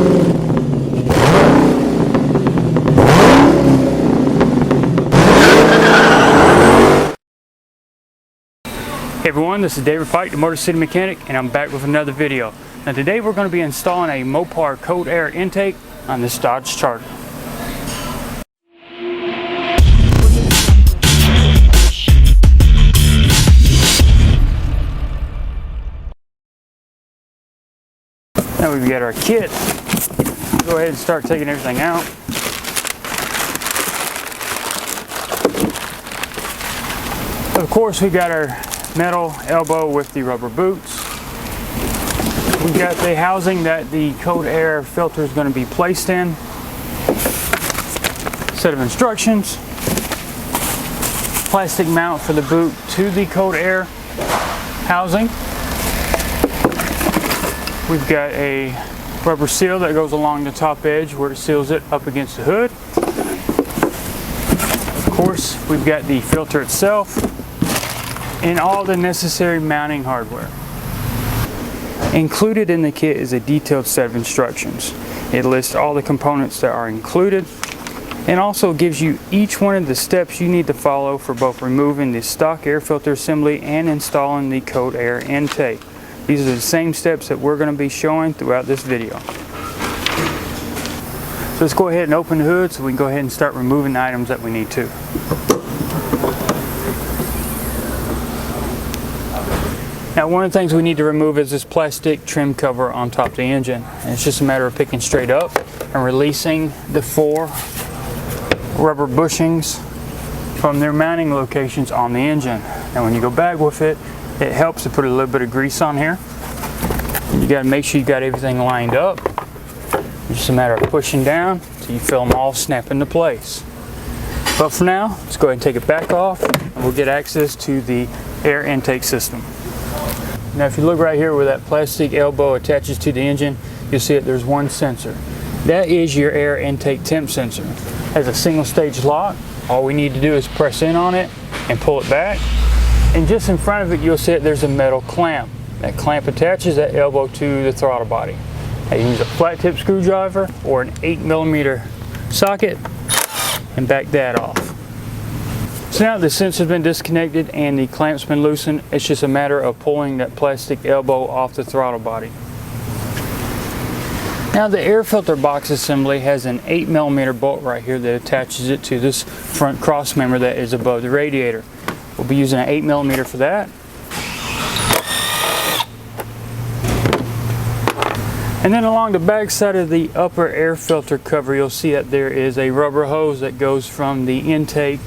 Hey everyone, this is David Pike, the Motorcity Mechanic, and I'm back with another video. Now today we're going to be installing a Mopar cold air intake on this Dodge Charger. Now we've got our kit. Go ahead and start taking everything out. Of course, we've got our metal elbow with the rubber boots. We've got the housing that the cold air filter is going to be placed in. Set of instructions. Plastic mount for the boot to the cold air housing. We've got a rubber seal that goes along the top edge where it seals it up against the hood. Of course, we've got the filter itself and all the necessary mounting hardware. Included in the kit is a detailed set of instructions. It lists all the components that are included and also gives you each one of the steps you need to follow for both removing the stock air filter assembly and installing the cold air intake. These are the same steps that we're going to be showing throughout this video. So let's go ahead and open the hood so we can go ahead and start removing the items that we need to. Now one of the things we need to remove is this plastic trim cover on top of the engine. And it's just a matter of picking straight up and releasing the 4 rubber bushings from their mounting locations on the engine. Now when you go back with it, it helps to put a little bit of grease on here. You got to make sure you got everything lined up. It's just a matter of pushing down till you feel them all snap into place. But for now, let's go ahead and take it back off and we'll get access to the air intake system. Now if you look right here where that plastic elbow attaches to the engine, you'll see that there's one sensor. That is your air intake temp sensor. It has a single stage lock. All we need to do is press in on it and pull it back. And just in front of it you'll see that there's a metal clamp. That clamp attaches that elbow to the throttle body. Now you use a flat tip screwdriver or an 8mm socket and back that off. So now the sensor's been disconnected and the clamp's been loosened, it's just a matter of pulling that plastic elbow off the throttle body. Now the air filter box assembly has an 8mm bolt right here that attaches it to this front cross member that is above the radiator. We'll be using an 8mm for that. And then along the back side of the upper air filter cover you'll see that there is a rubber hose that goes from the intake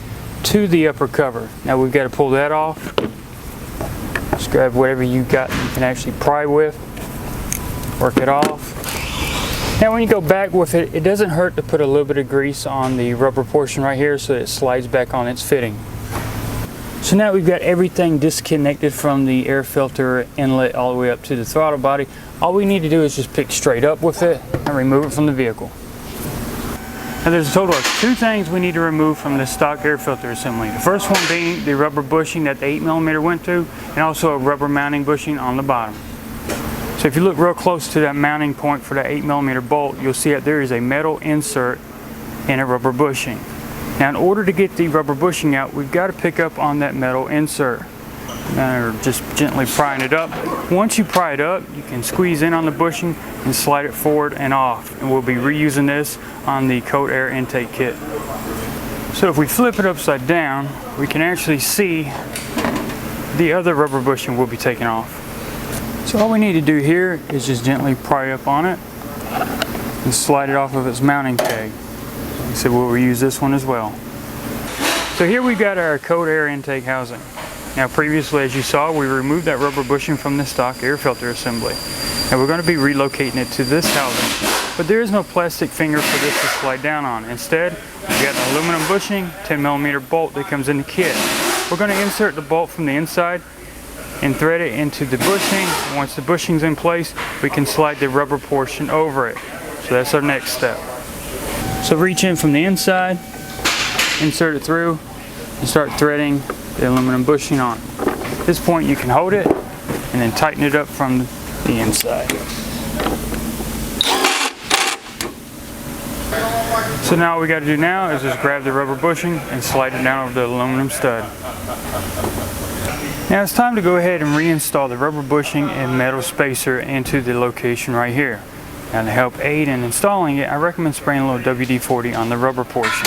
to the upper cover. Now we've got to pull that off. Just grab whatever you got you can actually pry with. Work it off. Now when you go back with it, it doesn't hurt to put a little bit of grease on the rubber portion right here so it slides back on its fitting. So now we've got everything disconnected from the air filter inlet all the way up to the throttle body. All we need to do is just pick straight up with it and remove it from the vehicle. Now there's a total of 2 things we need to remove from the stock air filter assembly. The first one being the rubber bushing that the 8mm went to, and also a rubber mounting bushing on the bottom. So if you look real close to that mounting point for that 8mm bolt, you'll see that there is a metal insert and a rubber bushing. Now in order to get the rubber bushing out, we've got to pick up on that metal insert. Or just gently prying it up. Once you pry it up, you can squeeze in on the bushing and slide it forward and off. And we'll be reusing this on the cold air intake kit. So if we flip it upside down, we can actually see the other rubber bushing will be taken off. So all we need to do here is just gently pry up on it and slide it off of its mounting peg. So we'll reuse this one as well. So here we've got our cold air intake housing. Now previously, as you saw, we removed that rubber bushing from the stock air filter assembly. And we're going to be relocating it to this housing. But there is no plastic finger for this to slide down on. Instead, we've got an aluminum bushing, 10mm bolt that comes in the kit. We're going to insert the bolt from the inside and thread it into the bushing. Once the bushing's in place, we can slide the rubber portion over it. So that's our next step. So reach in from the inside, insert it through, and start threading the aluminum bushing on. At this point you can hold it and then tighten it up from the inside. So now all we got to do now is just grab the rubber bushing and slide it down over the aluminum stud. Now it's time to go ahead and reinstall the rubber bushing and metal spacer into the location right here. Now to help aid in installing it, I recommend spraying a little WD-40 on the rubber portion.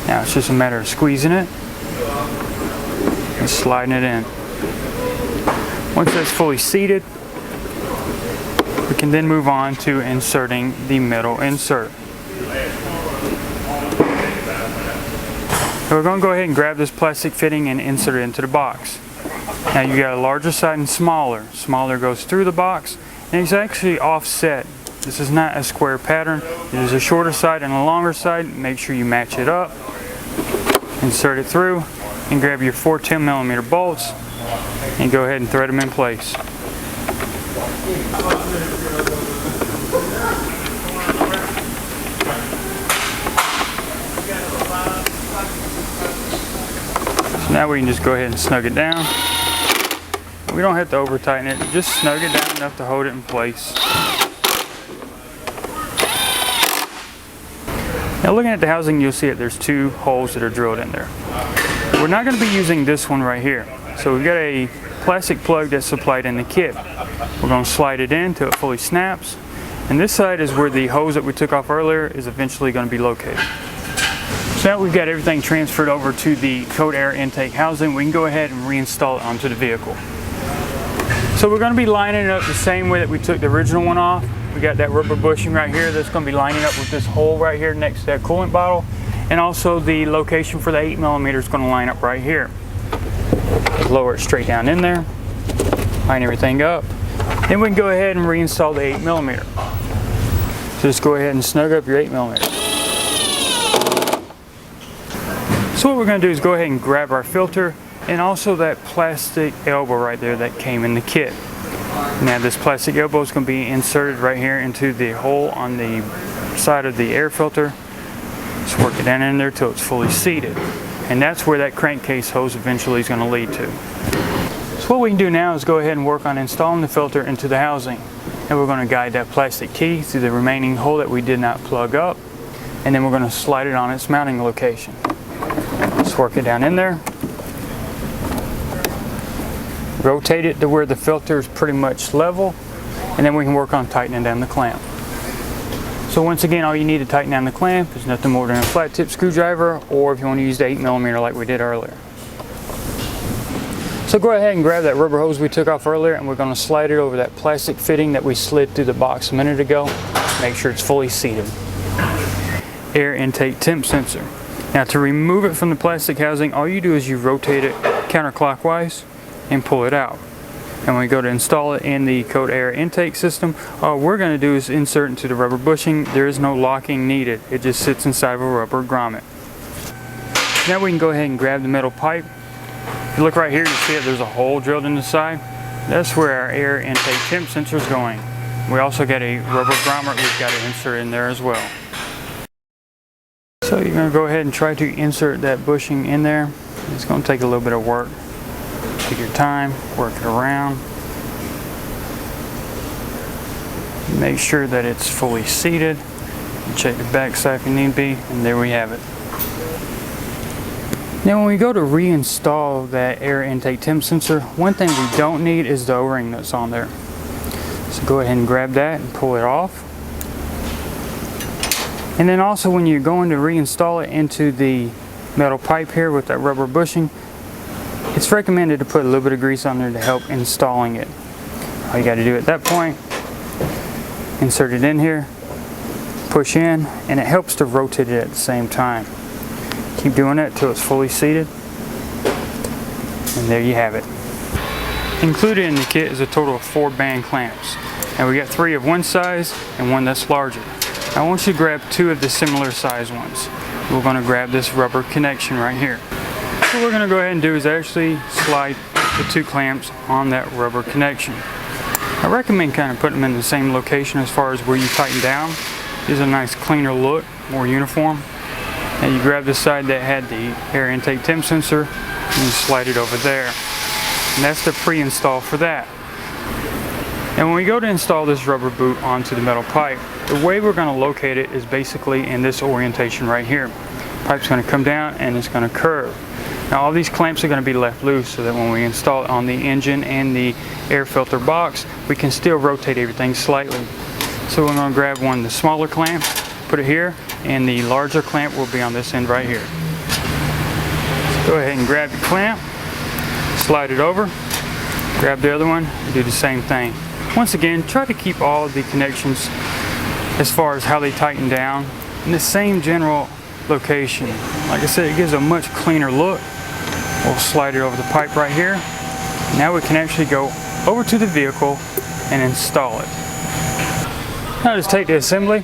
Now it's just a matter of squeezing it and sliding it in. Once that's fully seated, we can then move on to inserting the metal insert. So we're going to go ahead and grab this plastic fitting and insert it into the box. Now you got a larger side and smaller. Smaller goes through the box and it's actually offset. This is not a square pattern. There's a shorter side and a longer side. Make sure you match it up. Insert it through and grab your 4 10mm bolts and go ahead and thread them in place. So now we can just go ahead and snug it down. We don't have to over tighten it, just snug it down enough to hold it in place. Now looking at the housing, you'll see that there's 2 holes that are drilled in there. We're not going to be using this one right here. So we've got a plastic plug that's supplied in the kit. We're going to slide it in till it fully snaps. And this side is where the hose that we took off earlier is eventually going to be located. So now we've got everything transferred over to the cold air intake housing. We can go ahead and reinstall it onto the vehicle. So we're going to be lining it up the same way that we took the original one off. We got that rubber bushing right here that's going to be lining up with this hole right here next to that coolant bottle. And also the location for the 8mm is going to line up right here. Lower it straight down in there, line everything up. Then we can go ahead and reinstall the 8mm. So just go ahead and snug up your 8mm. So what we're going to do is go ahead and grab our filter and also that plastic elbow right there that came in the kit. Now this plastic elbow is going to be inserted right here into the hole on the side of the air filter. Just work it down in there till it's fully seated. And that's where that crankcase hose eventually is going to lead to. So what we can do now is go ahead and work on installing the filter into the housing. And we're going to guide that plastic key through the remaining hole that we did not plug up. And then we're going to slide it on its mounting location. Just work it down in there. Rotate it to where the filter is pretty much level. And then we can work on tightening down the clamp. So once again, all you need to tighten down the clamp is nothing more than a flat tip screwdriver, or if you want to use the 8mm like we did earlier. So go ahead and grab that rubber hose we took off earlier and we're going to slide it over that plastic fitting that we slid through the box a minute ago. Make sure it's fully seated. Air intake temp sensor. Now to remove it from the plastic housing, all you do is you rotate it counterclockwise and pull it out. And when we go to install it in the cold air intake system, all we're going to do is insert into the rubber bushing. There is no locking needed. It just sits inside of a rubber grommet. Now we can go ahead and grab the metal pipe. If you look right here, you see that there's a hole drilled in the side. That's where our air intake temp sensor is going. We also got a rubber grommet we've got to insert in there as well. So you're going to go ahead and try to insert that bushing in there. It's going to take a little bit of work. Take your time, work it around. Make sure that it's fully seated. Check the back side if you need be, and there we have it. Now when we go to reinstall that air intake temp sensor, one thing we don't need is the O-ring that's on there. So go ahead and grab that and pull it off. And then also when you're going to reinstall it into the metal pipe here with that rubber bushing, it's recommended to put a little bit of grease on there to help installing it. All you got to do at that point, insert it in here, push in, and it helps to rotate it at the same time. Keep doing it till it's fully seated, and there you have it. Included in the kit is a total of 4 band clamps. Now we got 3 of one size and 1 that's larger. I want you to grab 2 of the similar size ones. We're going to grab this rubber connection right here. What we're going to go ahead and do is actually slide the 2 clamps on that rubber connection. I recommend kind of putting them in the same location as far as where you tighten down. Gives a nice cleaner look, more uniform. And you grab the side that had the air intake temp sensor and you slide it over there. And that's the pre-install for that. And when we go to install this rubber boot onto the metal pipe, the way we're going to locate it is basically in this orientation right here. Pipe's going to come down and it's going to curve. Now all these clamps are going to be left loose so that when we install it on the engine and the air filter box, we can still rotate everything slightly. So we're going to grab one of the smaller clamps, put it here, and the larger clamp will be on this end right here. So go ahead and grab the clamp, slide it over, grab the other one, and do the same thing. Once again, try to keep all of the connections as far as how they tighten down in the same general location. Like I said, it gives a much cleaner look. We'll slide it over the pipe right here. Now we can actually go over to the vehicle and install it. Now just take the assembly.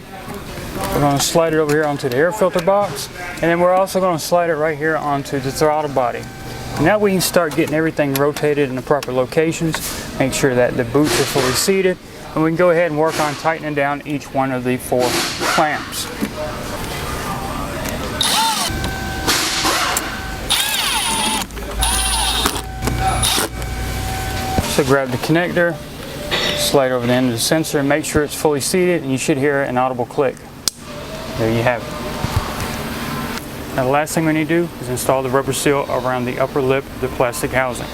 We're going to slide it over here onto the air filter box, and then we're also going to slide it right here onto the throttle body. Now we can start getting everything rotated in the proper locations, make sure that the boots are fully seated, and we can go ahead and work on tightening down each one of the 4 clamps. So grab the connector, slide over the end of the sensor, and make sure it's fully seated, and you should hear an audible click. There you have it. Now the last thing we need to do is install the rubber seal around the upper lip of the plastic housing.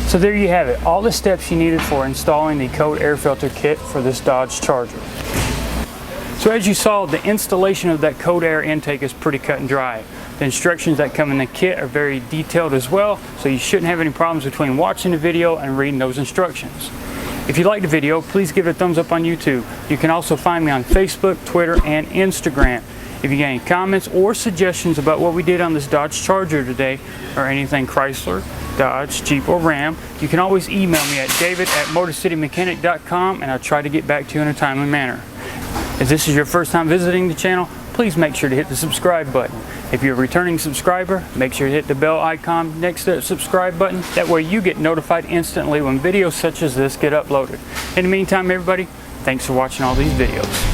So there you have it, all the steps you needed for installing the Code air filter kit for this Dodge Charger. So as you saw, the installation of that Code Air intake is pretty cut and dry. The instructions that come in the kit are very detailed as well, so you shouldn't have any problems between watching the video and reading those instructions. If you liked the video, please give it a thumbs up on YouTube. You can also find me on Facebook, Twitter, and Instagram. If you got any comments or suggestions about what we did on this Dodge Charger today, or anything Chrysler, Dodge, Jeep, or Ram, you can always email me at david@motorcitymechanic.com, and I'll try to get back to you in a timely manner. If this is your first time visiting the channel, please make sure to hit the subscribe button. If you're a returning subscriber, make sure to hit the bell icon next to the subscribe button. That way you get notified instantly when videos such as this get uploaded. In the meantime, everybody, thanks for watching all these videos.